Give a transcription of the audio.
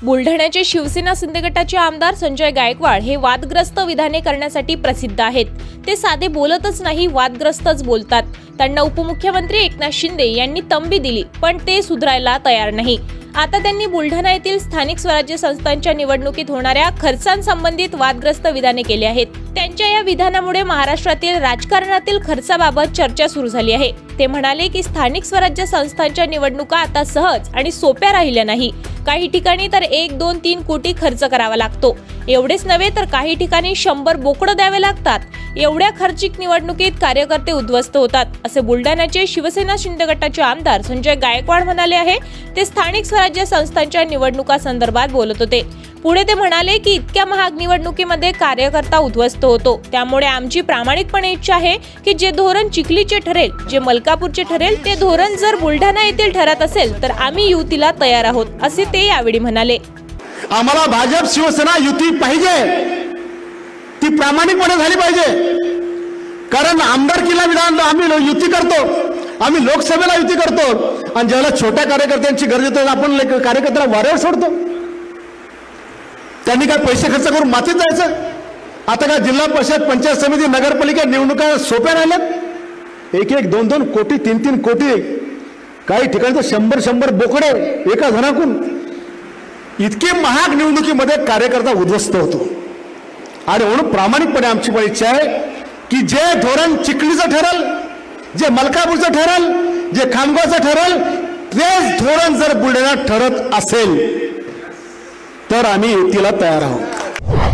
बुलढाण्याचे शिवसेना शिंदे गटाचे आमदार संजय गायकवाड हे वादग्रस्त विधाने करण्यासाठी प्रसिद्ध आहेत। ते साधे बोलतच नाही, वादग्रस्तच बोलतात। त्यांना उपमुख्यमंत्री एकनाथ शिंदे यांनी तंबी दिली, पण ते सुधारायला तयार नाही। आता त्यांनी बुलढाणा येथील स्थानिक स्वराज्य संस्थांच्या निवडणुकीत होणाऱ्या खर्चांसंबंधित वादग्रस्त विधाने केली आहेत। त्यांच्या या विधानामुळे महाराष्ट्रातील राजकारणातील खर्चाबाबत चर्चा सुरू झाली आहे। ते म्हणाले की स्थानिक स्वराज्य संस्थांच्या निवडणुका आता सहज आणि सोप्या राहिल्या नाही। काही ठिकाणी तर 1, 2, 3 कोटी खर्च करावा लागतो। एवढेच नव्हे तर काही ठिकाणी 100 बोकडं द्यावे लागतात। एवढ्या खर्चिक निवडणुकीत कार्यकर्ते उद्ध्वस्त होतात, असे बुलढाण्याचे शिवसेना शिंदे गटाचे आमदार संजय गायकवाड म्हणाले आहे। ते स्थानिक स्वराज्य संस्थांच्या निवडणुका संदर्भात बोलत होते। पुढे ते म्हणाले की इतक्या महाग निवडणुकीमध्ये कार्यकर्ता उद्ध्वस्त होतो, त्यामुळे आमची प्रामाणिकपणे इच्छा आहे की जे धोरण चिखलीचे ठरेल, जे मलकापूरचे ठरेल, ते धोरण जर बुलढाणा येथील ठरत असेल तर आम्ही युतीला तयार आहोत, असे ते यावेळी म्हणाले। आम्हाला भाजप शिवसेना युती पाहिजे, ती प्रामाणिकपणे झाली पाहिजे। कारण आमदारकीला विधान आम्ही युती करतो, आम्ही लोकसभेला युती करतो, आणि ज्याला छोट्या कार्यकर्त्यांची गरज येते आपण कार्यकर्त्याला वाऱ्यावर सोडतो। त्यांनी काय पैसे खर्च करून मातीत जायचं? आता काय जिल्हा परिषद, पंचायत समिती, नगरपालिका निवडणुका सोप्या राहिल्यात? 1-1, 2-2 कोटी, 3-3 कोटी, काही ठिकाणी तर 100 बोकडे एका जणाकडून। इतके महाग निवडणुकीमध्ये कार्यकर्ता उद्ध्वस्त होतो। आणि म्हणून प्रामाणिकपणे आमची पण इच्छा आहे की जे धोरण चिखलीचं ठरल, जे मलकापूरचं ठरल, जे खामगावचं ठरल, तेच धोरण जर बुलढाण्यात ठरत असेल तर आम्ही युतीला तयार आहोत।